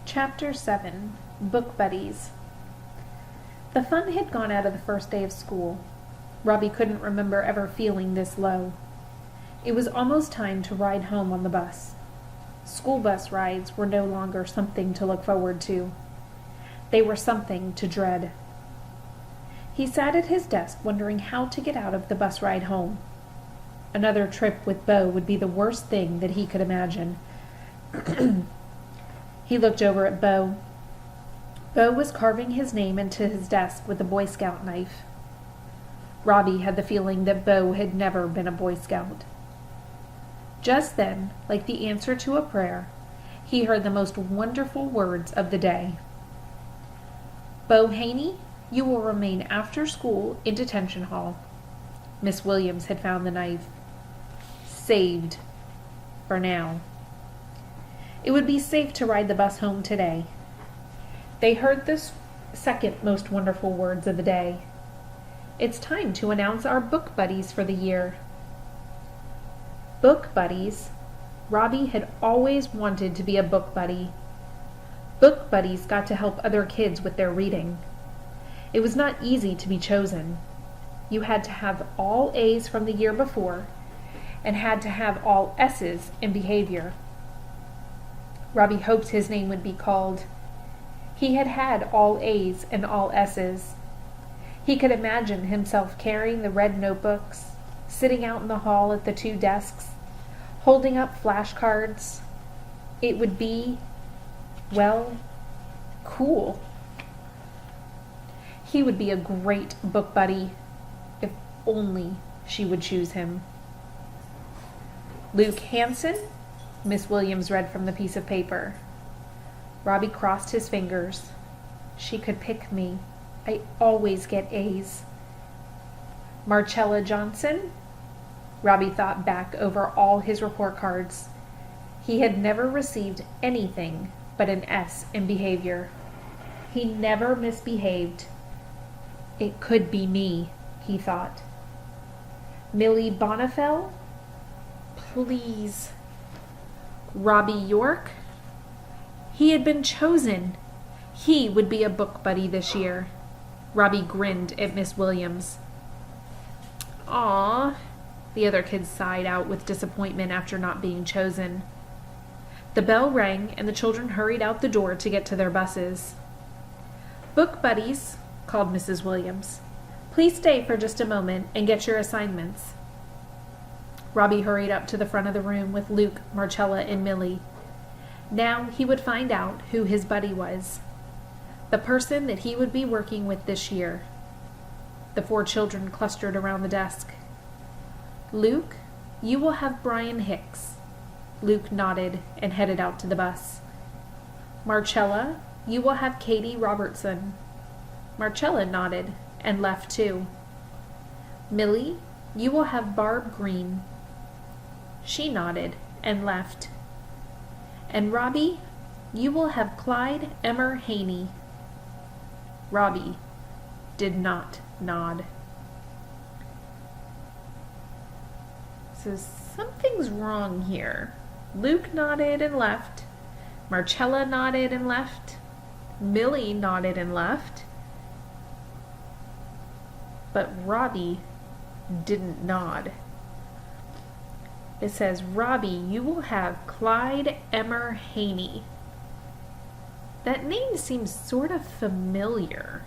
Chapter 7 Book Buddies. The fun had gone out of the first day of school. Robbie couldn't remember ever feeling this low. It was almost time to ride home on the bus. School bus rides were no longer something to look forward to. They were something to dread. He sat at his desk wondering how to get out of the bus ride home. Another trip with Bo would be the worst thing that he could imagine. He looked over at Bo. Bo was carving his name into his desk with a Boy Scout knife. Robbie had the feeling that Bo had never been a Boy Scout. Just then, like the answer to a prayer, he heard the most wonderful words of the day. "Bo Haney, you will remain after school in detention hall." Miss Williams had found the knife. Saved. For now. It would be safe to ride the bus home today. They heard the second most wonderful words of the day. It's time to announce our book buddies for the year. Book buddies. Robbie had always wanted to be a book buddy. Book buddies got to help other kids with their reading. It was not easy to be chosen. You had to have all A's from the year before and had to have all S's in behavior. Robbie hoped his name would be called. He had had all A's and all S's. He could imagine himself carrying the red notebooks, sitting out in the hall at the two desks, holding up flashcards. It would be, well, cool. He would be a great book buddy, if only she would choose him. Luke Hansen, Miss Williams read from the piece of paper. Robbie crossed his fingers. She could pick me. I always get A's. Marcella Johnson. Robbie thought back over all his report cards. He had never received anything but an S in behavior. He never misbehaved. It could be me, he thought. Millie Bonifel? Please. Robbie York? He had been chosen. He would be a book buddy this year. Robbie grinned at Miss Williams. "Aw," the other kids sighed out with disappointment after not being chosen. The bell rang and the children hurried out the door to get to their buses. "Book buddies," called Mrs. Williams. "Please stay for just a moment and get your assignments." Robbie hurried up to the front of the room with Luke, Marcella, and Millie. Now he would find out who his buddy was. The person that he would be working with this year. The four children clustered around the desk. "Luke, you will have Brian Hicks." Luke nodded and headed out to the bus. "Marcella, you will have Katie Robertson." Marcella nodded and left too. "Millie, you will have Barb Green." She nodded and left. "And Robbie, you will have Clyde Emmer Haney." Robbie did not nod. So something's wrong here. Luke nodded and left. Marcella nodded and left. Millie nodded and left. But Robbie didn't nod. It says, "Robbie, you will have Clyde Emmer Haney." That name seems sort of familiar.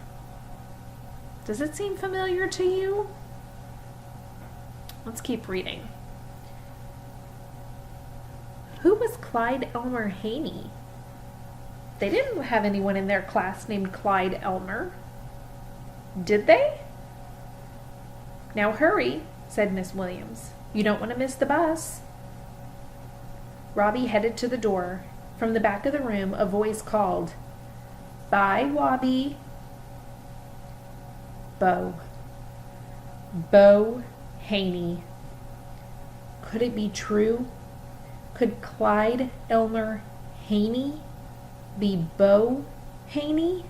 Does it seem familiar to you? Let's keep reading. Who was Clyde Elmer Haney? They didn't have anyone in their class named Clyde Elmer. Did they? "Now hurry," said Miss Williams. "You don't want to miss the bus." Robbie headed to the door. From the back of the room, a voice called, "Bye, Robbie." Bo. Bo Haney. Could it be true? Could Clyde Elmer Haney be Bo Haney?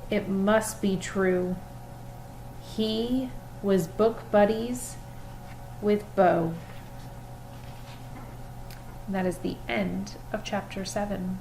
It must be true. He was book buddies with Bo. And that is the end of chapter 7.